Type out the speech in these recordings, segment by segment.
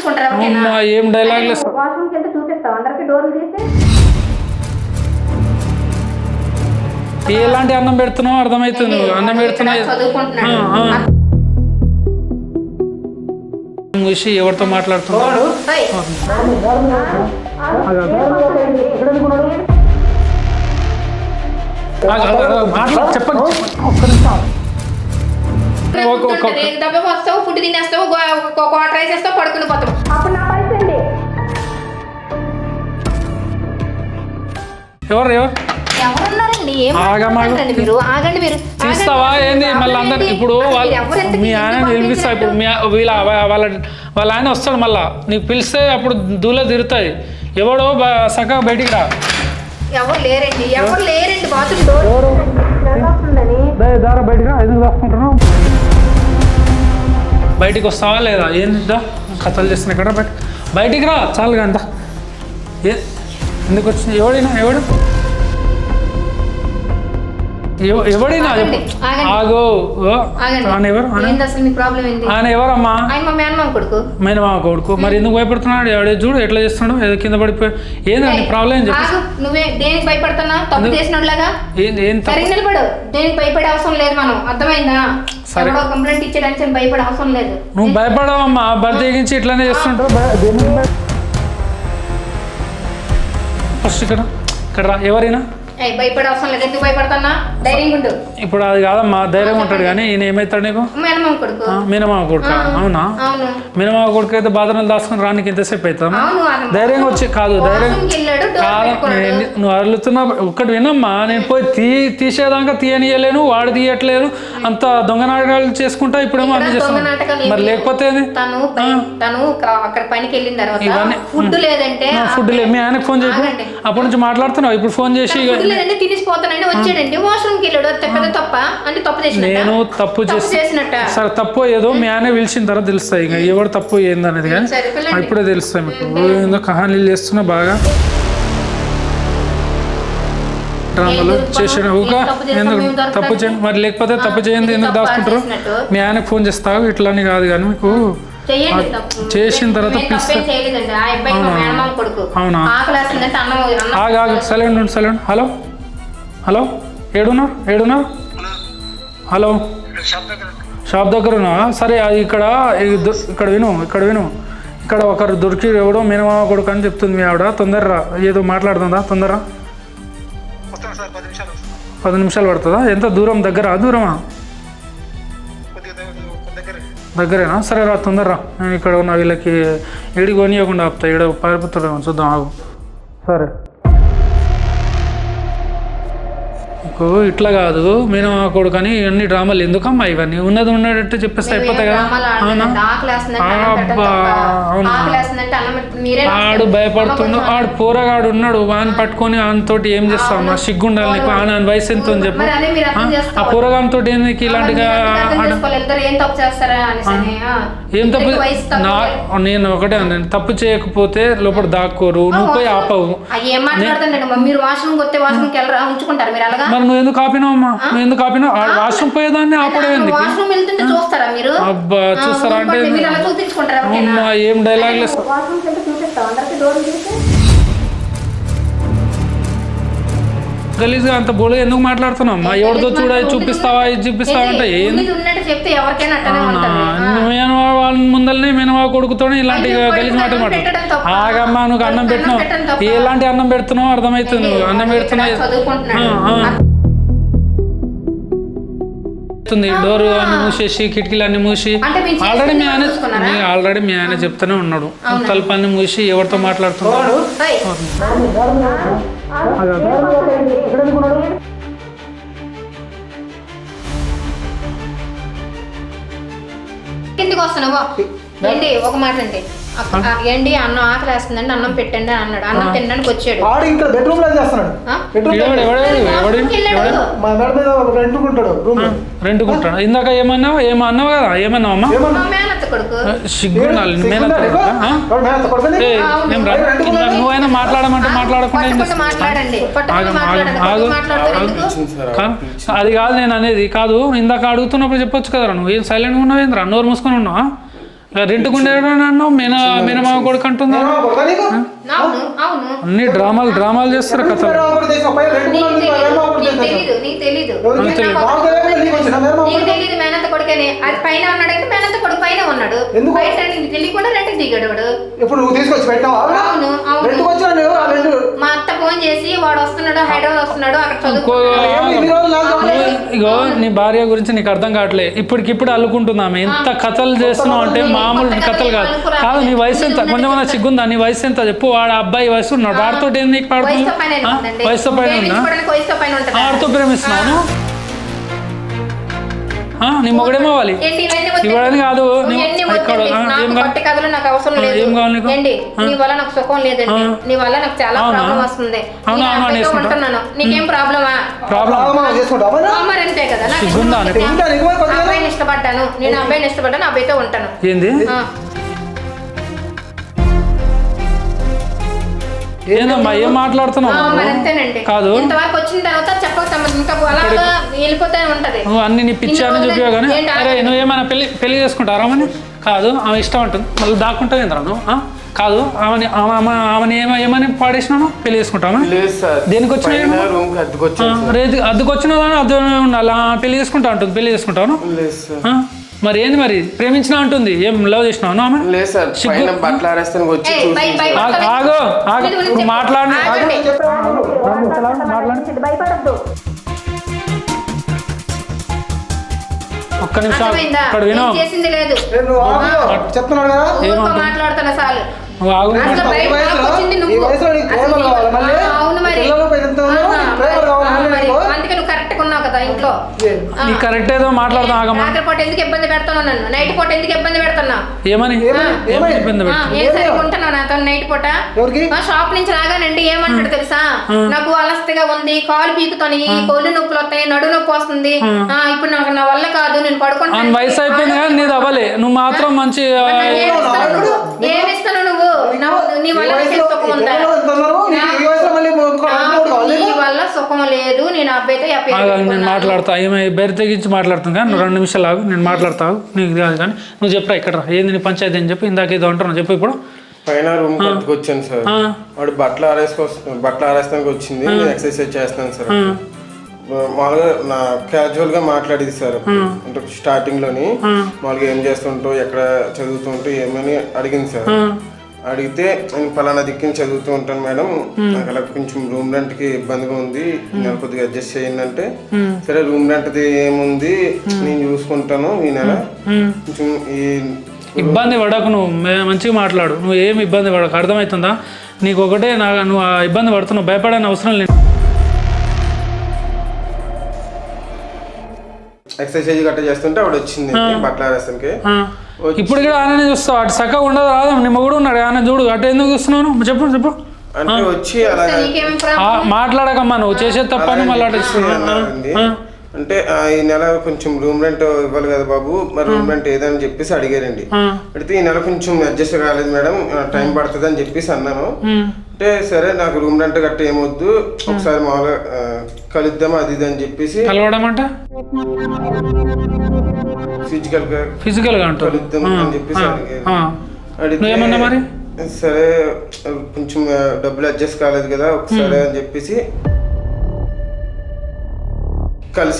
చూపించుకుంటారా? ఏం డైలాగ్ లేదు. వాష్రూమ్కి వెళ్తే చూపిస్తావు అందరికి డోర్లు తీసి. ఎలాంటి అన్నం పెడుతున్నావు అర్థమవుతుంది. అన్నం పెడుతున్నావు చూసి ఎవరితో మాట్లాడుతున్నాడు చెప్పండి. వస్తావు ఫుడ్ తినేస్తావు వాటర్ వేసేస్తావు పడుకుని పోతావు. అప్పుడు నా పరిస్థితి ఎవరు ఎవరున్నారండి? మీరు ఆగండి. మీరు తీస్తావా ఏంది మళ్ళీ అందరు? ఇప్పుడు మీ ఆయన పిలిపిస్తా. ఇప్పుడు వీళ్ళ వాళ్ళ ఆయన వస్తాడు మళ్ళా నీకు పిలిస్తే అప్పుడు దూల తిరుగుతాయి. ఎవడో సగం బయటికి రా. ఎవరు లేరండి బాత్రూమ్ డోర్ బయటికి రా. ఎందుకు దాచుకుంటున్నావు? బయటికి వస్తావా లేదా? ఏందా కథలు చేస్తున్నా ఇక్కడ బయటికి రా. చాలుగా అంత ఎందుకు వచ్చింది? ఎవడు ఎవడైనా ఆగో. ఆయన ఎవరమ్మా? మేనమామ కొడుకు. మరి ఎందుకు భయపడుతున్నాడు? ఎవడే చూడు ఎట్లా చేస్తున్నాడు, ఏదో కింద పడిపోయి. ఏందండి ప్రాబ్లం? నువ్వే దేనికి భయపడుతున్నా? తప్పు చేసినట్లాగా నిలబడు. దేనికి భయపడే అవసరం లేదు. మనం అర్థమైందా? సరే కంప్లైంట్ ఇచ్చేయడానికి భయపడే అవసరం లేదు. నువ్వు భయపడవమ్మా. భర్త తెగించి ఇట్లానే చేస్తుంటావు. ఫస్ట్ ఇక్కడ రా. ఎవరైనా భయపడే అవసరం లేదు. ఎందుకు భయపడతానా? ధైర్యంగా ఉండు. ఇప్పుడు అది కాదమ్మా, ధైర్యంగా ఉంటాడు. కానీ ఈయన ఏమవుతాడు నీకు? మేనమామ కొడుకు. మీనమామ కొడుకు. అవునా? మీనమామ కొడుకు అయితే బాధనలు దాచుకుని రానికి ఎంతసేపు అవుతామా? ధైర్యంగా వచ్చి కాదు నువ్వు అరులుతున్నావు. ఒక్కటి వినమ్మా, నేను పోయి తీసేదాకా తీయనియలేను, వాడు తీయట్లేదు. అంత దొంగ నాటకాలు చేసుకుంటా. ఇప్పుడేమో అన్ని చేస్తాను. మరి లేకపోతే తను అక్కడ పనికి వెళ్ళిన తర్వాత ఫుడ్ లేదంటే ఫుడ్ లేదు. మీ ఆయనకు ఫోన్ చేసి అప్పటి నుంచి మాట్లాడుతున్నావు. ఇప్పుడు ఫోన్ చేసి తినిసిపోతానండి వచ్చాడండి వాష్రూమ్కి వెళ్ళాడు. పెద్ద తప్ప అంటే తప్పు చేసిన నేను తప్పు చేసినట్ట. సరే తప్పు ఏదో మీ ఆయన పిలిచిన తర్వాత తెలుస్తాయి. ఇక ఎవరు తప్పు ఏందనేది కానీ ఇప్పుడే తెలుస్తాయి మీకు. ఏందో కహానీలు చేస్తున్నా బాగా డ్రామాలు చేసిన ఎందుకు తప్పు చేయండి. మరి లేకపోతే తప్పు చేయండి ఎందుకు దాచుకుంటారు? మీ ఆయనకు ఫోన్ చేస్తావు. ఇట్లాని కాదు కానీ మీకు చేసిన తర్వాత అవునా? సైలెంట్. హలో ఏడున్నా? హలో షాప్ దగ్గర ఉన్నా? సరే ఇక్కడ విను. ఇక్కడ ఒకరు దొరికి ఎవడో మీనమామ కొడుకు అని చెప్తుంది మీ ఆవిడ. తొందరరా, ఏదో మాట్లాడుతుందా? తొందరరా. 10 నిమిషాలు పడుతుందా? ఎంత దూరం? దూరమా? దగ్గరేనా? సరే రా, తొందరరా. నేను ఇక్కడ ఉన్న వీళ్ళకి ఏడి కొనియకుండా ఆపుతా. ఏడో పారిపోతాడేమో చూద్దాం, ఆగు. సరే ఇట్లా కాదు మీనమామ కొడుకు అని ఇవన్నీ డ్రామాలు ఎందుకమ్మా? ఇవన్నీ ఉన్నది ఉన్నట్టు చెప్పేస్తే అయిపోతాయి కదా. ఆడు భయపడుతున్నాడు. ఆడు పోరగాడు ఉన్నాడు. వాని పట్టుకొని ఆయనతోటి ఏం చేస్తావు? సిగ్గుండాలి నీకు. ఆయన వయసు ఎంత అని చెప్పు. ఆ పోరగానితో ఎందుకు ఇలాంటిగా? ఏం తప్పు? నేను ఒకటే అన్నాను, తప్పు చేయకపోతే లోపల దాక్కోరు. నువ్వు పోయి ఆపవు. మరి నువ్వు ఎందుకు ఆపినావమ్మా? నువ్వు ఎందుకు ఆపినావు? వాష్రూమ్ పోయేదాన్ని ఆపడం ఎందుకు? అబ్బా చూస్తారా అంటే ఏం డైలాగ్ లేదు. గలీజ్గా అంత బోలు ఎందుకు మాట్లాడుతున్నావు? ఎవరితో చూపిస్తావా ఇది చూపిస్తావా అంటే వాళ్ళ ముందరనే మీనవా కొడుకుతోనే ఇలాంటి గలీజ్ మాటలు మాట్లాడు. ఆగమ్మా, నువ్వు అన్నం పెట్టినావు. ఎలాంటి అన్నం పెడుతున్నావు అర్థమవుతుంది. నువ్వు అన్నం పెడుతున్నావు. డోర్ అన్ని మూసేసి కిటికీలు అన్ని మూసి ఆల్రెడీ మీ ఆయన చెప్తూనే ఉన్నాడు. తలుపు అన్ని మూసి ఎవరితో మాట్లాడుతున్నాడు? కిందికి వస్తున్నావా? ఏంటి ఒక మాట అంటే ఏంటి అన్నం ఆకలి వేస్తుందండి అన్నం పెట్టండి అన్నాడు. అన్నం తినడానికి వచ్చాడు. రెండుకుంటాడు. ఇందాక ఏమన్నావు కదా? ఏమన్నావమ్మా? సిగ్గుండాలి. నువ్వైనా మాట్లాడమంటే మాట్లాడకుండా అది కాదు నేను అనేది. కాదు ఇందాక అడుగుతున్నప్పుడు చెప్పొచ్చు కదా. నువ్వు ఏం సైలెంట్గా ఉన్నావు? ఏంద్రా నోరు మూసుకొని ఉన్నావా? రెంట్కు ఉండేవాడు మేనమామ కొడుకు అంటుందా? అవును అవును అన్ని డ్రామాలు చేస్తారు కథలు. నీకు తెలీదు మేనంత కొడుకని. అది పైన ఉన్నాడంటే మేనంత కొడుకు పైన ఉన్నాడు. బయట నీకు తెలియకుండా రెంట్కి దిగాడు వాడు. ఇప్పుడు నువ్వు తీసుకొచ్చి పెట్టావా? అవును అవును మా అత్త ఫోన్ చేసి వాడు వస్తున్నాడు, హైదరాబాద్ వస్తున్నాడు, అక్కడ ఇగో నీ భార్య గురించి నీకు అర్థం కావట్లే. ఇప్పటికిప్పుడు అల్లుకుంటున్నాము. ఎంత కథలు చేస్తున్నావు అంటే మామూలు కథలు కాదు. కాదు నీ వయసు ఎంత? కొంచెం సిగ్గుందా? నీ వయసు ఎంత చెప్పు. వాడు అబ్బాయి వయసు ఉన్నాడు. వాడితో ఏం నీకు పాడుతుంది? వయసుతో పైన ఉందా? వాడితో ప్రేమిస్తున్నాను. నీ మొగడేమో వాలి ఇవ్వడానికి కాదు. నాకు అవసరం లేదు. నీ వల్ల నాకు సుఖం లేదండి. నీ వల్ల నాకు చాలా ప్రాబ్లం వస్తుంది. ఉంటున్నాను. నీకేం ప్రాబ్లమా? అంతే కదా. అబ్బాయిని ఇష్టపడ్డాను. నేను అబ్బాయిని ఇష్టపడ్డాను. అబ్బాయితో ఉంటాను. ఏంది ఏందమ్మా ఏం మాట్లాడుతున్నావు? కాదు ఇంతవరకు వచ్చిన తర్వాత చెప్పక ఇంకా అలాగా వెళ్ళిపోతే ఉంటది. నువ్వు అన్ని నీ పిచ్చి అని చూపావు కానీ అరే నువ్వేమైనా పెళ్లి చేసుకుంటారా? ఆమెని కాదు ఆమె ఇష్టం ఉంటుంది. మళ్ళీ దాక్కుంటుంది ఏంద్రా నువ్వు? కాదు ఆమెని ఏమని పాడేసినాను? పెళ్లి చేసుకుంటామా? దేనికి వచ్చిన అద్దెకు వచ్చిన అద్దె ఉండాలి. పెళ్లి చేసుకుంటా ఉంటుంది. పెళ్లి చేసుకుంటాను. మరి ఏంది మరి ప్రేమించినా అంటుంది. ఏం లవ్ చేసినావు ఆమె? మాట్లాడి ఒక్క నిమిషం ఇక్కడ విను. చెప్తున్నాడు కదా మాట్లాడుతున్నా చాలు. అందుకే నువ్వు కరెక్ట్ ఉన్నావు కదా ఇంట్లో. కరెక్ట్ ఏదో మాట్లాడుతున్నా. రాత్రి పూట ఎందుకు ఇబ్బంది పెడుతున్నావు నన్ను? నైట్ పూట ఎందుకు ఇబ్బంది పెడుతున్నావు? ఏమని ఉంటున్నావు నాతో నైట్ పూట? షాప్ నుంచి రాగానండి ఏమంటాడు తెలుసా? నాకు అలస్తగా ఉంది, కాలు పీకుతాయి, కోళ్ళు నొప్పులు వస్తాయి, నడు నొప్పి వస్తుంది. ఇప్పుడు నాకు నా వల్ల కాదు, నేను పడుకుంటాను. వయసు అయిపోయింది కానీ నీది అవ్వలే. నువ్వు మాత్రం మంచి ఏమిస్తాను నువ్వు? నీ వల్ల సుఖం ఉందా? నీ వల్ల సుఖం లేదు. నేను అబ్బాయితో నేను మాట్లాడతా. ఏమై బెరి తెగించి మాట్లాడుతుంది కానీ నువ్వు 2 నిమిషాలు ఆగు. నేను మాట్లాడతావు. నీకు కాదు కానీ నువ్వు చెప్పరా ఇక్కడ ఏంది నీ పంచాయతీ అని చెప్పి ఇందాక ఏదో అంటున్నావు. చెప్పు ఇప్పుడు. పైన రూమ్ వచ్చాను సార్. వాడు బట్టలు ఆరేస్తానికి వచ్చింది. నేను ఎక్సర్సైజ్ చేస్తాను సార్. మామూలుగా నా క్యాజువల్ గా మాట్లాడేది సార్. అంటే స్టార్టింగ్ లోని మామూలుగా ఏం చేస్తుంటో, ఎక్కడ చదువుతుంటో ఏమని అడిగింది సార్. అడిగితే నేను పలానా దిక్కుని చదువుతూ ఉంటాను మేడం, నాకు అలా కొంచెం రూమ్ రెంట్ కి ఇబ్బందిగా ఉంది, నెల కొద్దిగా అడ్జస్ట్ చేయండి అంటే సరే రూమ్ రెంట్ది ఏముంది నేను చూసుకుంటాను ఈ నెల. కొంచెం ఈ ఇబ్బంది పడకు. నువ్వు మంచిగా మాట్లాడు. నువ్వు ఏమి ఇబ్బంది పడకు. అర్థమవుతుందా? నీకు ఒకటే నువ్వు ఇబ్బంది పడుతున్నావు. భయపడని అవసరం లేదు. ఎక్సర్సైజ్ గట్ట చేస్తుంటే ఆవిడ వచ్చింది బట్టలు ఆరేస్తానికి. ఇప్పుడు కూడా ఆయన చూస్తావు. అటు చక్కగా ఉండదు రాదు. నీ మొగుడు ఉన్నాడు ఆయన చూడు. అటు ఎందుకు చూస్తున్నావు? చెప్పు అంటే వచ్చి అలా మాట్లాడకమ్మా. నువ్వు చేసేది తప్పని మళ్ళీ అంటే ఈ నెల కొంచెం రూమ్ రెంట్ ఇవ్వాలి కదా బాబు, మరి రూమ్ రెంట్ ఏదని చెప్పేసి అడిగారండి. అడిగితే ఈ నెల కొంచెం అడ్జస్ట్ కాలేదు మేడం, టైం పడుతుంది అని చెప్పేసి అన్నాను. అంటే సరే నాకు రూమ్ రెంట్ గట్ట ఏమొద్దు, ఒకసారి మామూలుగా కలుద్దాం అది ఇది అని చెప్పేసి. కలవడం అంటే ఫిజికల్ గా కలుద్దాం అని చెప్పేసి అడిగారు. మరి సరే కొంచెం డబ్బులు అడ్జస్ట్ కాలేదు కదా ఒకసారి అని చెప్పేసి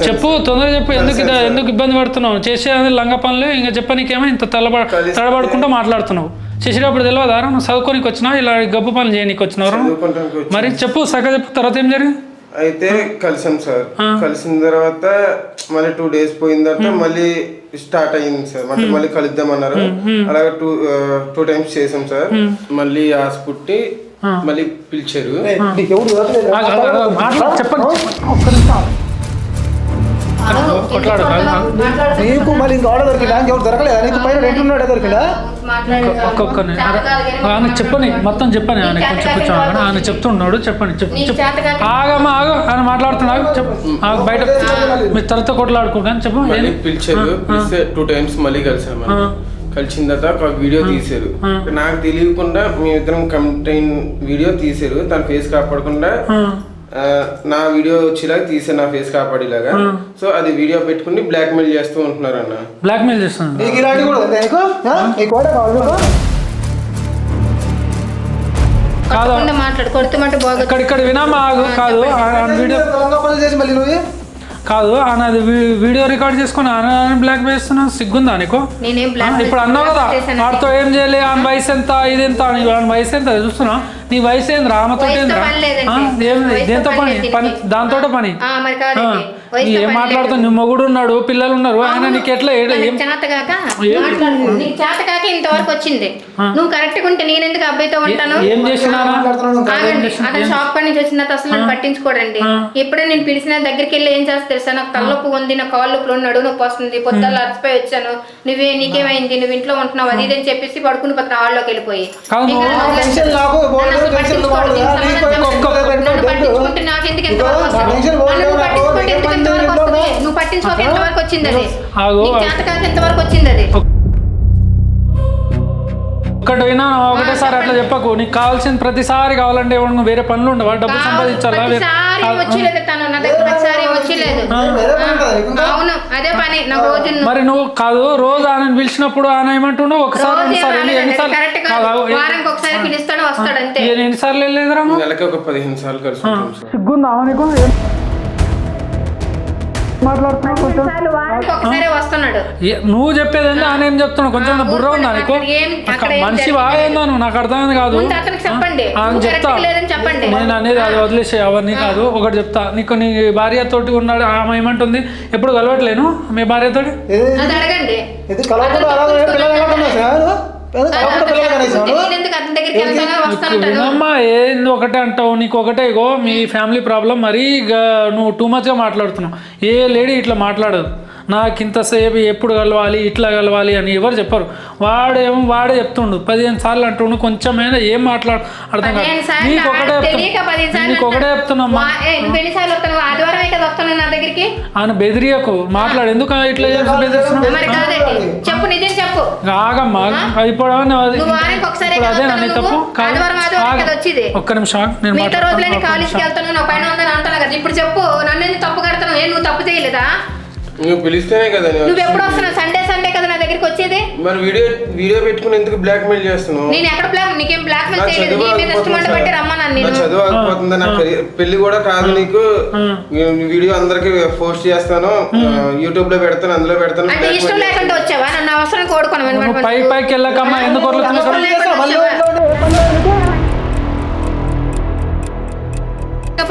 చెప్పు. తొందరగా చెప్పు. ఎందుకు ఇబ్బంది పడుతున్నావు? చేసే లంగ పనులు ఇంకా చెప్పనీకేమో ఇంత తడబడుకుంటూ మాట్లాడుతున్నావు. చేసేటప్పుడు తెలియదా? నువ్వు చదువుకోనికి వచ్చినావు, ఇలా గబ్బు పనులు చేయనీకి వచ్చినావు. మరి చెప్పు సగం చెప్పు. తర్వాత ఏం జరిగింది? అయితే కలిసాం సార్. కలిసిన తర్వాత మళ్ళీ 2 days పోయిన తర్వాత మళ్ళీ స్టార్ట్ అయ్యింది సార్. అంటే మళ్ళీ కలుద్దాం అన్నారు. అలాగే 2 times చేసాం సార్. మళ్ళీ హాస్పిటల్ మళ్ళీ పిలిచారు. నీకు మళ్ళీ ఇంకా ఆర్డర్ దొరికిందా? ఇంకెవరు దొరకలేదా నీకు? పైన రెంట్ ఉన్నాడే దొరికిందా? ఒక్కొక్కని ఆయన చెప్పని మొత్తం చెప్పని. ఆయన కొంచెం ఆయన చెప్తున్నాడు. చెప్పండి చెప్పు. ఆగమ్మా ఆగు. ఆయన మాట్లాడుతున్నాడు. చెప్పు. బయట మీరు తర్వాత కొట్లాడుకుంటాను. చెప్పు. పిలిచారు. 2 times మళ్ళీ కలిసాము. కలిసిన తర్వాత ఒక వీడియో తీసారు. నాకు తెలియకుండా మేమిద్దరం కంటైన్ వీడియో తీసారు. తన ఫేస్ కాపాడకుండా నా వీడియో వచ్చేలాగా తీసే నా ఫేస్ కాపాడేలాగా సో అది వీడియో పెట్టుకుని బ్లాక్ మెయిల్ చేస్తూ ఉంటున్నారు అన్న. బ్లాక్ మెయిల్ చేస్తున్నాను. నీకు ఇలాంటి కూడా ఉంది నీకు? నీకు కూడా కావాలి నీకు? కాదు మాట్లాడు కొడుతుమంటే బాగా ఇక్కడ వినమ్మా కాదు వీడియో దొంగ పనులు చేసి మళ్ళీ నువ్వు కాదు అన్నది వీడియో రికార్డ్ చేసుకుని ఆయన బ్లాక్ చేస్తున్నావు, సిగ్గుందా నీకు? నేనేం బ్లాక్ ఇప్పుడు అన్నావు కదా వాడితో ఏం చేయలే, ఆయన వయసు ఎంత ఇది ఎంత, ఆయన వయసు ఎంత చూస్తున్నా, నీ వయసు ఏంద్రా, ఆమెతో ఏంద్రా, దేంతో పని దాంతో పని. ఏం మాట్లాడుతావు? నీ మొగుడు ఉన్నాడు, పిల్లలు ఉన్నారు, ఆయన నీకు ఎట్లా చేతకాక ఇంతవరకు వచ్చింది. నువ్వు కరెక్ట్ ఉంటే నేను ఎందుకు అబ్బాయితో ఉంటాను? ఏం చేసినా అతను షాప్ పని నుంచి వచ్చిన అసలు నన్ను పట్టించుకోడండి. ఎప్పుడే నేను పిలిచిన దగ్గరికి వెళ్ళి ఏం చేస్తా తెలుసా, నాకు తలనొప్పి ఉంది, నా కాళ్ళు నొప్పులు, నడువు నొప్పి వస్తుంది, పొద్దున్న అలసిపోయి వచ్చాను, నీకేమైంది, నువ్వు ఇంట్లో ఉంటున్నావు అది ఇదని చెప్పేసి పడుకుని పక్కన హాల్లోకి వెళ్ళిపోయి పట్టించుకుంటే నాకెందుకు ఎంతవరకు వస్తుంది? నువ్వు పట్టించుకోక ఎంతవరకు వచ్చింది అది? చేతకాక ఎంతవరకు వచ్చింది అది? ఒక్కటి అయినా ఒకటేసారి అట్లా చెప్పకు. నీకు కావాల్సిన ప్రతిసారి కావాలంటే నువ్వు వేరే పనులు ఉండవా? డబ్బు సంపాదించాలా? మరి నువ్వు కాదు రోజు ఆయన పిలిచినప్పుడు ఆయన ఏమంటున్నావు? ఒకసారి ఎన్నిసార్లు వెళ్ళలేదురా? నెలకి ఒక 15 సార్లు కలిసి సిగ్గుందా నీకు? నువ్వు చెప్పేది ఆయన ఏం చెప్తున్నావు? కొంచెం బుర్ర ఉందా నీకు? మనిషి బాగా నాకు అర్థమైంది కాదు. చెప్తా నేను అనేది అది వదిలేసే అవన్నీ కాదు. ఒకటి చెప్తా నీకు, నీ భార్యతోటి ఉన్నాడు, ఆమె ఏమంటుంది? ఎప్పుడు కలవట్లేను మీ భార్యతోటి? వినమ్మా, ఏంది ఒకటే అంటావు? నీకు ఒకటే ఇగో మీ ఫ్యామిలీ ప్రాబ్లం, మరీ నువ్వు టూ మచ్గా మాట్లాడుతున్నావు. ఏ లేడీ ఇట్లా మాట్లాడదు. నాకు ఇంతసేపు ఎప్పుడు కలవాలి, ఇట్లా కలవాలి అని ఎవరు చెప్పరు. వాడే చెప్తుండు 15 సార్లు అంటుండు. కొంచెమైనా ఏం అర్థం కాదు. నీకు ఒకటే చెప్తున్నా, ఆయన బెదిరియకు మాట్లాడు. ఎందుకు ఇట్లా ఆగమ్మా, ఇప్పుడు అదేనా నీ తప్పు? ఒక్క నిమిషం ఇప్పుడు చెప్పు, నన్ను తప్పు కడతాను. నువ్వు తప్పు చేయలేదా? నువ్వు పిలిస్తేనే కదా. నువ్వు ఎప్పుడు వస్తున్నావు? సండే కదా నా దగ్గరికి వచ్చేది. మరి వీడియో పెట్టుకుని ఎందుకు బ్లాక్ మెయిల్ చేస్తున్నావు? నేను ఎక్కడ నీకేం బ్లాక్ మెయిల్ చేయలేదు. నీ మీద ఇష్టమంటే బట్టి రమ్మన్నాను నేను. చదువు ఆగిపోతుందా? నాకు పెళ్లి కూడా కాదు నీకు. వీడియో అందరికి పోస్ట్ చేస్తాను, యూట్యూబ్ లో పెడతాను, అందులో పెడతాను. అంటే ఇష్టం లేకుండా వచ్చావా? నన్ను అవసరం కోడుకోను. పైకి వెళ్ళకమ్మా, ఎందుకు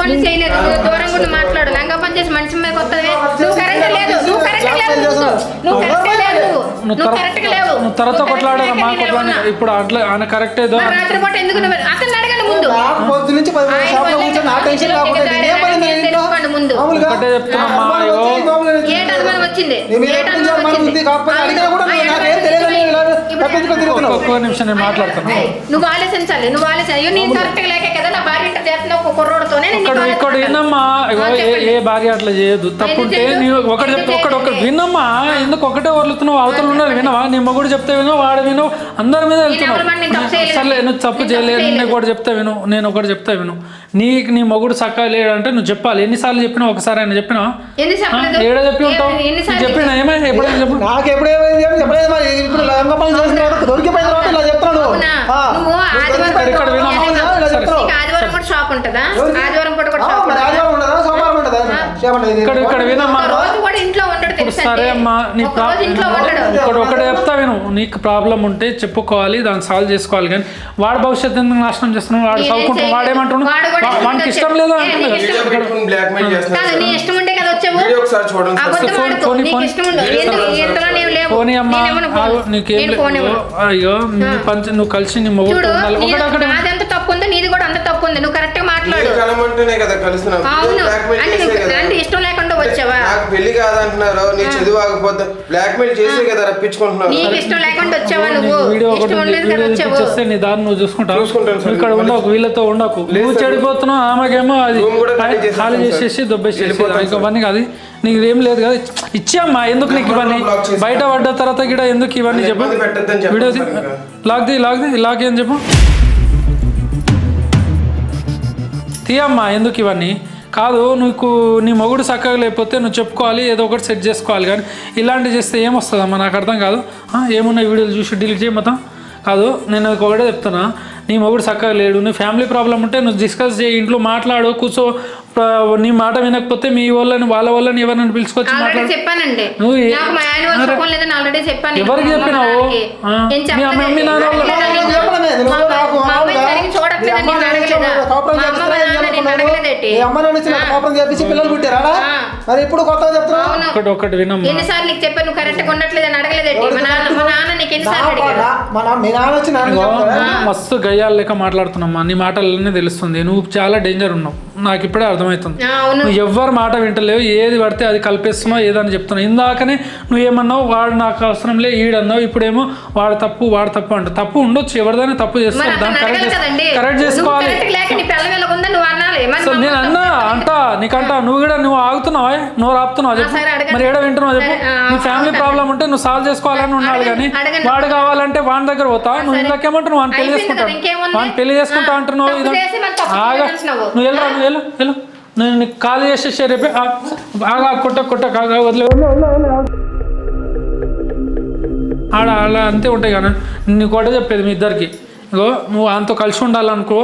పని చేయలేదు. దూరం కూడా మాట్లాడు. లంగా పని చేసి మనిషి మీద కొత్తది. నువ్వు కరెక్ట్ లేదు. తర్వాత కొట్లాడమ్మా. ఇప్పుడు అట్లా ఆయన కరెక్ట్ రాత్రిపూట ఎందుకు అతను అడగండి ముందు. ముందు ఒకటే చెప్తున్నా, వచ్చింది ఒక్క నిమిషం నేను మాట్లాడుతాను. నువ్వు ఆలోచించాలి. నేను కరెక్ట్ లేక కదా నా భార్య చేస్తున్న ఒక కుర్రోడుతోనే. ఇక్కడ వినమ్మా, ఏ భార్య అట్లా చేయదు. తప్పుంటే ఒకటి చెప్తే ఒకటి వినమ్మా. ఎందుకు ఒకటే వదులుతున్నావు? అవతల ఉన్నారు వినవా? నీ మొగుడు చెప్తే విను, వాడు విను, అందరి మీద వెళ్తున్నావు. సర్లే, నువ్వు తప్పు చేయలేదు. నేను ఒకటి చెప్తే విను, నేను ఒకటి చెప్తే విను. నీ మొగుడు చక్కగా లేడంటే నువ్వు చెప్పాలి. ఎన్నిసార్లు చెప్పినావు? ఒకసారి ఆయన చెప్పినావా? ఏడా చెప్పి ఉంటావు? చెప్పినా ఏమైనా ఎప్పుడైనా చెప్పు. నాకు ఎప్పుడేమైంది చెప్పలేదు. మరి ఇప్పుడు దొరికిపోయిన తర్వాత ఇలా చెప్తాను. షాప్ ఉంటుందా? ఆదివారం పూట కూడా షాప్ ఇక్కడ వినమ్మా. ఇంట్లో ఉండడు. సరే అమ్మా, ఒకటి చెప్తా విను. నీకు ప్రాబ్లం ఉంటే చెప్పుకోవాలి, దాన్ని సాల్వ్ చేసుకోవాలి. కానీ వాడు భవిష్యత్తు ఎందుకు నాశనం చేస్తున్నావు? వాడు చదువుకుంటున్నాడు, వాడేమంటున్నాడు? వాడికి ఇష్టం లేదు అంటున్నాడు. పోనీ అమ్మా, నీకేం అయ్యో నువ్వు కలిసి నీ మొగుడు నాదెంత తప్పు ఉందో నీది కూడా అంత తప్పు ఉంది. నువ్వు కరెక్ట్ మాట్లాడు. అంటే ఇష్టం లేకుండా వచ్చావా? పెళ్లి కాదంటున్నారు, నీ చదువు ఆగిపోతే బ్లాక్ మెయిల్ చేసే కదా రప్పించుకుంటున్నావు. నీకు ఇష్టం లేకుండా వచ్చావా? నువ్వు చేస్తే నీ దాన్ని నువ్వు చూసుకుంటావు. ఇక్కడ ఉండకు, వీళ్ళతో ఉండకు. నువ్వు చెడిపోతున్నావు, ఆమెకేమో అది ఖాళీ చేసేసి దొబ్బేసేసి ఇవన్నీ కాదు. నీకు ఏం లేదు కదా, ఇచ్చామ్మా. ఎందుకు నీకు ఇవన్నీ? బయట పడ్డ తర్వాత కూడా ఎందుకు ఇవన్నీ చెప్పు? వీడియో లాక్ ఏం చెప్పు? తీయమ్మా, ఎందుకు ఇవన్నీ కాదు. నీకు నీ మొగుడు చక్కగా లేకపోతే నువ్వు చెప్పుకోవాలి, ఏదో ఒకటి సెట్ చేసుకోవాలి. కానీ ఇలాంటివి చేస్తే ఏమొస్తుందమ్మా నాకు అర్థం కాదు. ఏమున్నాయి వీడియోలు చూసి డిలీట్ చేయ మొత్తం కాదు. నేను ఒకటే చెప్తున్నా, నీ మొగుడు చక్కగా లేడు, నీ ఫ్యామిలీ ప్రాబ్లం ఉంటే నువ్వు డిస్కస్ చేయి, ఇంట్లో మాట్లాడు, కూర్చో. నీ మాట వినకపోతే మీ వాళ్ళని వాళ్ళ వాళ్ళని ఎవరిని పిలుచుకొచ్చి మాట్లాడు. చెప్పానండి, నువ్వు ఎవరికి చెప్పినావు? మీ అమ్మ పిల్లలు పుట్టారా? మరి ఇప్పుడు కొత్తగా చెప్తున్నా ఒకటి వినమ్మా. ఎన్నిసార్లు నీకు చెప్పాను నువ్వు కరెక్ట్ కొన్నట్లేదని అడగలేదేంటి? మా నాన్న నీకు ఎన్నిసార్లు అడిగాడు? మీ నాన్న వచ్చి మస్తు గయ్యాలు లెక్క మాట్లాడుతున్నామ్మా. నీ మాటలనే తెలుస్తుంది నువ్వు చాలా డేంజర్ ఉన్నావు. నాకు ఇప్పుడే అర్థమవుతుంది. నువ్వు ఎవ్వరు మాట వింటలేవు, ఏది పడితే అది కలిపేస్తున్నావు, ఏదని చెప్తున్నావు. ఇందాకనే నువ్వు ఏమన్నావు, వాడు నాకు అవసరం లే ఈడన్నావు, ఇప్పుడేమో వాడు తప్పు అంట. తప్పు ఉండొచ్చు, ఎవరిదైనా తప్పు చేస్తావు, దాన్ని కరెక్ట్ చేసుకోవాలి. నేను అన్నా అంటా నీకంటా, నువ్వు కూడా నువ్వు ఆగుతున్నావా, నువ్వు ఆపుతున్నావు చెప్పు. మరి ఏడ వింటున్నావు చెప్పు. నీ ఫ్యామిలీ ప్రాబ్లం ఉంటే నువ్వు సాల్వ్ చేసుకోవాలని ఉండాలి. కానీ వాడు కావాలంటే వాడి దగ్గర పోతా. నువ్వు ఇందాకేమంటావు, వాడిని పెళ్లి చేసుకుంటావు, వాడిని పెళ్లి చేసుకుంటా అంటున్నావు. ఆగా నువ్వు వెళ్ళు. నేను నీకు కాల్ చేసేసే రేపే. ఆగా కొట్ట కాగా వదిలే ఆడ అలా అంతే ఉంటాయి. కానీ నీకు ఒకటే చెప్పేది మీ ఇద్దరికి, ఇగో నువ్వు ఆయనతో కలిసి ఉండాలనుకో,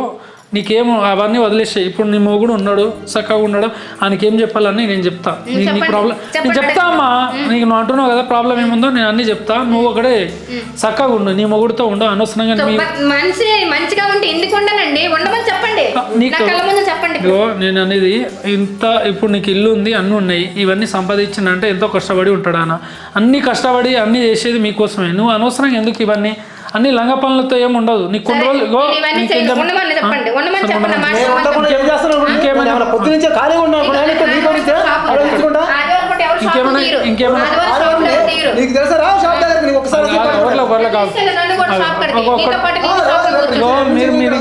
నీకేమో అవన్నీ వదిలేసాయి. ఇప్పుడు నీ మొగుడు ఉన్నాడు, చక్కగా ఉన్నాడు, ఆయనకేం చెప్పాలని నేను చెప్తా. నీ ప్రాబ్లం నేను చెప్తా అమ్మా. నీకు నువ్వు అంటున్నావు కదా ప్రాబ్లం ఏముందో, నేను అన్ని చెప్తా. నువ్వు ఒకటే చక్కగా ఉండు, నీ మొగుడుతో ఉండు. అనవసరంగా మంచిగా ఉంటే ఎందుకు ఉండనండి, ఉండమని చెప్పండి. ఇగో నేను అనేది ఇంత, ఇప్పుడు నీకు ఇల్లు ఉంది, అన్నీ ఉన్నాయి, ఇవన్నీ సంపాదించిందంటే ఎంతో కష్టపడి ఉంటాడు ఆయన. అన్ని కష్టపడి అన్ని చేసేది మీకోసమే. నువ్వు అనవసరంగా ఎందుకు ఇవన్నీ అన్ని లంగ పనులతో ఏమి ఉండదు. నీకు కొన్ని రోజులు మీరు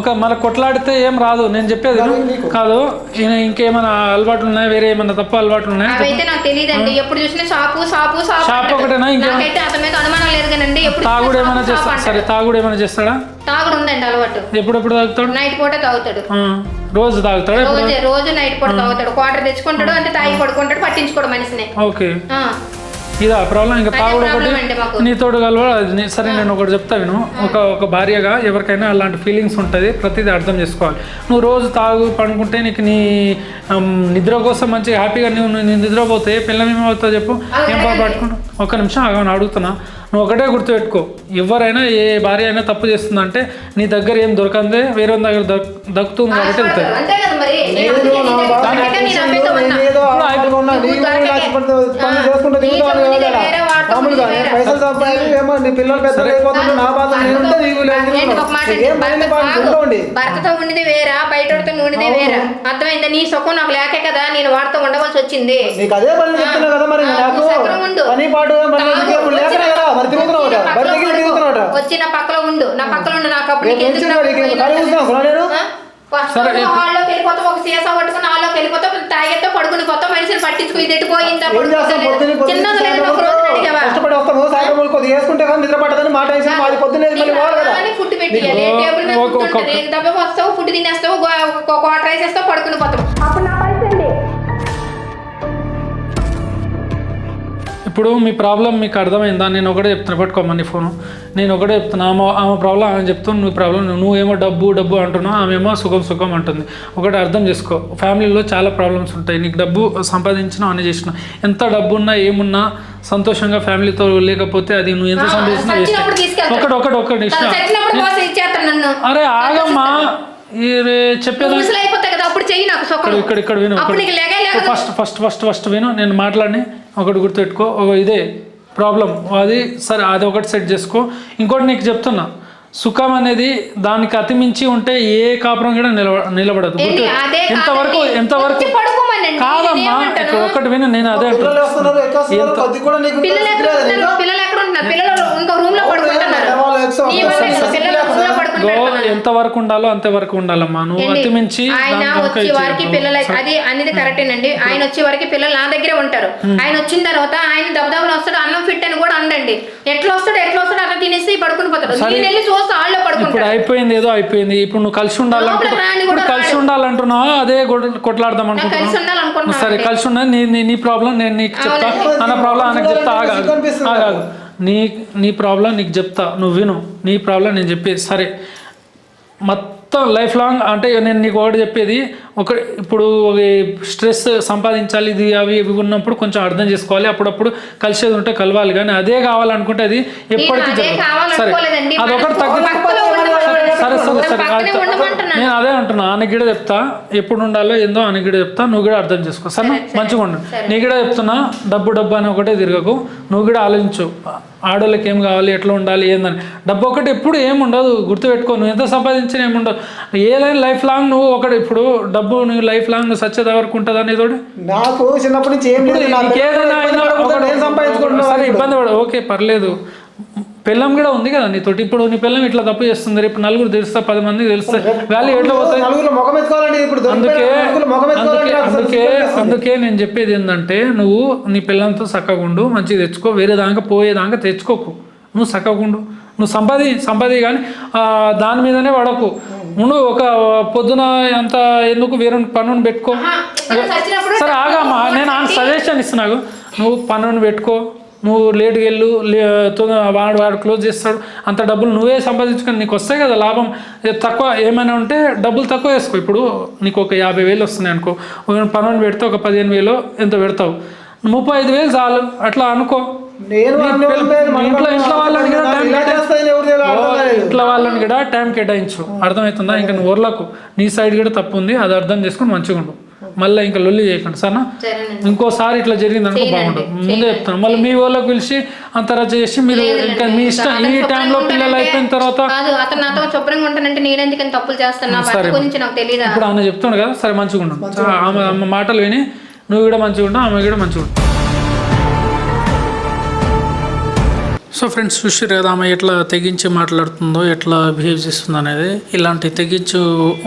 ఇంకా మళ్ళీ కొట్లాడితే ఏం రాదు. నేను చెప్పేది కాదు. ఇంకేమైనా అలవాట్లు ఉన్నాయా, వేరే ఏమైనా తప్ప అలవాట్లు ఉన్నాయా? షాప్ ఒకటేనా? ఇంకేమైనా తాగుడు ఏమైనా చేస్తా? సరే, తాగుడు ఏమైనా చేస్తాడా? తాగుడు ఉందండి అలవాటు. ఎప్పుడెప్పుడు తాగుతాడు? నైట్ పూట తాగుతాడు. రోజు తాగుతాడు? రోజు నైట్ పూట తాగుతాడు. క్వార్టర్ తెచ్చుకుంటాడు, అంటే తాగి పడుకుంటాడు, పట్టించుకోడు మనిషిని. ఓకే, ఇదా ప్రాబ్లం. ఇంకా తాగుడు ఒకటి నీతోడు కలవాలి. సరే, నేను ఒకటి చెప్తా విను. ఒక భార్యగా ఎవరికైనా అలాంటి ఫీలింగ్స్ ఉంటుంది, ప్రతిదీ అర్థం చేసుకోవాలి. నువ్వు రోజు తాగు పడుకుంటే నీకు నీ నిద్ర కోసం మంచిగా హ్యాపీగా నువ్వు నిద్రపోతే పిల్లలు ఏమవుతావు చెప్పు? ఏం పట్టుకుంటా? ఒక్క నిమిషం ఆగమని అడుగుతున్నా. నువ్వు ఒకటే గుర్తుపెట్టుకో, ఎవరైనా ఏ భార్య అయినా తప్పు చేస్తుందంటే నీ దగ్గర ఏం దొరకందే వేరే దగ్గర దక్కుతుంది కాబట్టి వెళ్తాయి. భర్తతో ఉండిది వేరా, బయట ఉండిది వేరా. అర్థమైందా? నీ సుఖం నాకు లేకే కదా నేను వాడితో ఉండవలసి వచ్చింది. వచ్చి నా పక్కలో ఉండు, నా పక్కలో ఉండు. నాకు అప్పుడు హాల్లోకి వెళ్ళిపోతాం, ఒక సీసా పట్టుకుని హాల్లోకి వెళ్ళిపోతాం, తాగేతో పడుకుని పోతాం, మనిషిని పట్టించుకు ఇది ఎట్టుపోయిందా ఫుడ్ పెట్టి టేబుల్ మీద కూర్చుంటది, దెబ్బ వస్తావు, ఫుడ్ తినేస్తావు, క్వార్టర్ రైస్ వేస్తావు, పడుకుని పోతాం. అప్పుడు నా పరిస్థితి. ఇప్పుడు మీ ప్రాబ్లం మీకు అర్థమైందా? నేను ఒకటే చెప్తున్నా, పట్టుకోమని ఫోను. నేను ఒకటే చెప్తున్నా, ఆమె ప్రాబ్లం ఆమె చెప్తాను, నువ్వు ప్రాబ్లం నువ్వేమో డబ్బు అంటున్నావు, ఆమెమో సుఖం అంటుంది. ఒకటి అర్థం చేసుకో, ఫ్యామిలీలో చాలా ప్రాబ్లమ్స్ ఉంటాయి. నీకు డబ్బు సంపాదించినా అన్నీ చేసినా, ఎంత డబ్బు ఉన్నా ఏమున్నా సంతోషంగా ఫ్యామిలీతో లేకపోతే అది నువ్వు ఎంత సంపాదించినా ఒకటి అరే ఆగమ్మా, చెప్పేది ఇక్కడ విను. ఫస్ట్ విను, నేను మాట్లాడి ఒకటి గుర్తుపెట్టుకో. ఇదే ప్రాబ్లం, అది సరే, అది ఒకటి సెట్ చేసుకో. ఇంకోటి నీకు చెప్తున్నా, సుఖం అనేది దానికి అతిమించి ఉంటే ఏ కాపురం కూడా నిలబడదు. ఎంతవరకు కాదమ్మా, ఒకటి విను, నేను అదే ఎంతవరకు ఉండాలో అంతవరకు ఉండాలమ్మా. నువ్వు అతిమించి ఆయన వచ్చే వారికి పిల్లలు, అది అనేది కరెక్టేనండి. ఆయన వచ్చే వారికి పిల్లలు నా దగ్గరే ఉంటారు. ఆయన వచ్చిన తర్వాత ఆయన దెబ్బలు వస్తాడు, అన్నం ఫిట్ అని కూడా అండండి. ఎట్లా వస్తాడు అట్లా తినేసి పడుకుని పోతాడు. నేను వెళ్ళి చూస్తే ఆళ్ళలో పడుకుంటాడు. ఇప్పుడు అయిపోయింది, ఏదో అయిపోయింది. ఇప్పుడు నువ్వు కలిసి ఉండాలంటే లోపల రాని ఇప్పుడు కూడా కలిసి ఉండాలంటున్నావు, అదే కొట్లాడదాం కలిసి అనుకుంటున్నావు. ఉండాలనుకుంటున్నాను సరే కలిసి ఉన్నా, నీ ప్రాబ్లం నేను నీకు చెప్తా, నా ప్రాబ్లం ఆయనకు చెప్తా. ఆగాగు. నీ ప్రాబ్లం నీకు చెప్తా, నువ్వు విను. నీ ప్రాబ్లం నేను చెప్పేది సరే. మొత్తం లైఫ్ లాంగ్ అంటే నేను నీకు ఒకటి చెప్పేది, ఇప్పుడు స్ట్రెస్ సంపాదించాలి, ఇది అవి ఇవి ఉన్నప్పుడు కొంచెం అర్థం చేసుకోవాలి. అప్పుడప్పుడు కలిసేది ఉంటే కలవాలి, కానీ అదే కావాలనుకుంటే అది ఎప్పటికీ సరే అదొకటి సరే నేను అదే అంటున్నా. ఆమె గిడ చెప్తా ఎప్పుడు ఉండాలో ఏందో, ఆమె గిడ చెప్తా, నువ్వు కూడా అర్థం చేసుకో సరేనా. మంచిగా ఉండు. నీ గిడ చెప్తున్నా, డబ్బు అని ఒకటే తిరగకు. నువ్వు కూడా ఆలోచించు, ఆడోళ్ళకి ఏం కావాలి, ఎట్లా ఉండాలి, ఏందని. డబ్బు ఒకటి ఎప్పుడు ఏముండదు, గుర్తుపెట్టుకో. నువ్వు ఎంత సంపాదించినా ఏముండదు. ఏదైనా లైఫ్ లాంగ్ నువ్వు ఒకటి ఇప్పుడు డబ్బు నువ్వు లైఫ్ లాంగ్ నువ్వు సచ్చేది ఎవరికి ఉంటుంది అనేది నాకు చిన్నప్పటి నుంచి ఏం లేదు. సరే ఇబ్బంది పడ, ఓకే పర్లేదు. పిల్లం కూడా ఉంది కదా నీతోటి. ఇప్పుడు నీ పిల్లం ఇట్లా తప్పు చేస్తుంది, రేపు నలుగురు తెలుస్తా, 10 మందికి తెలుస్తా, వాల్యూ ఎట్లా పోతుంది. అందుకే నేను చెప్పేది ఏంటంటే, నువ్వు నీ పిల్లంతో చక్కగుండు, మంచిగా తెచ్చుకో. వేరే దాకా పోయేదాకా తెచ్చుకోకు. నువ్వు చక్కగుండు, నువ్వు సంపాది కానీ దాని మీదనే పడకు. నువ్వు ఒక పొద్దున అంత ఎందుకు వేరే పనుని పెట్టుకో. సరే ఆగామా, నేను సజెషన్ ఇస్తున్నాను. నువ్వు పనుని పెట్టుకో, నువ్వు లేటుగా వెళ్ళు, వాడు క్లోజ్ చేస్తాడు. అంత డబ్బులు నువ్వే సంపాదించుకొని నీకు వస్తాయి కదా లాభం. తక్కువ ఏమైనా ఉంటే డబ్బులు తక్కువ వేసుకో. ఇప్పుడు నీకు ఒక 50,000 వస్తున్నాయి అనుకో, పనుని పెడితే ఒక 15,000 ఎంత పెడతావు, 35,000 చాలు అట్లా అనుకో. ఇంట్లో వాళ్ళని కూడా టైం కేటాయించు, అర్థమవుతుందా. ఇంకా నువ్వు ఊర్లకు నీ సైడ్ కూడా తప్పు ఉంది, అది అర్థం చేసుకొని మంచిగా ఉండు. మళ్ళీ ఇంకా లొల్లి చేయకండి సరేనా. ఇంకోసారి ఇట్లా జరిగింది అనుకో బాగుంటుంది. ముందే చెప్తాను. మళ్ళీ మీ వాళ్ళకి పిలిచి అంతరా చేసి మీరు ఇంకా మీ ఇష్టం. ఈ టైంలో పిల్లలు అయిపోయిన తర్వాత ఇప్పుడు ఆమె చెప్తాడు కదా, సరే మంచిగా ఉండు. ఆమె మాటలు విని నువ్వు కూడా మంచిగా ఉండు, ఆమె కూడా మంచిగా ఉండు. సో ఫ్రెండ్స్, చూసారు కదా ఆమె ఎట్లా తెగించి మాట్లాడుతుందో, ఎట్లా బిహేవ్ చేస్తుందో అనేది. ఇలాంటి తెగించి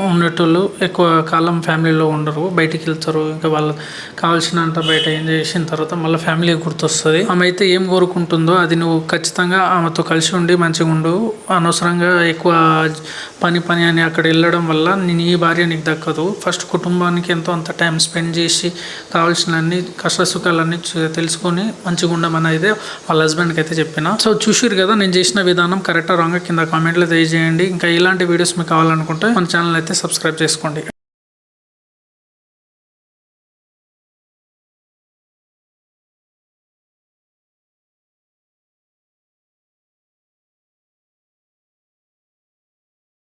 ఉండేటోళ్ళు ఎక్కువ కాలం ఫ్యామిలీలో ఉండరు, బయటికి వెళ్తారు. ఇంకా వాళ్ళు కావాల్సినంత బయట ఎంజాయ్ చేసిన తర్వాత మళ్ళీ ఫ్యామిలీ గుర్తొస్తుంది. ఆమె అయితే ఏం కోరుకుంటుందో అది నువ్వు ఖచ్చితంగా ఆమెతో కలిసి ఉండి మంచిగా ఉండు. అనవసరంగా ఎక్కువ పని అని అక్కడ వెళ్ళడం వల్ల నీ భార్య నీకు దక్కదు. ఫస్ట్ కుటుంబానికి ఎంతో అంత టైం స్పెండ్ చేసి కావాల్సిన అన్ని కష్ట సుఖాలన్నీ తెలుసుకొని మంచిగా ఉండమని అయితే వాళ్ళ హస్బెండ్కి అయితే చెప్పిన. సో చూసారు కదా నేను చేసిన విధానం కరెక్టా రాంగా కింద కామెంట్లో తెలియజేయండి. ఇంకా ఇలాంటి వీడియోస్ మీకు కావాలనుకుంటే మన ఛానల్ అయితే సబ్స్క్రైబ్ చేసుకోండి.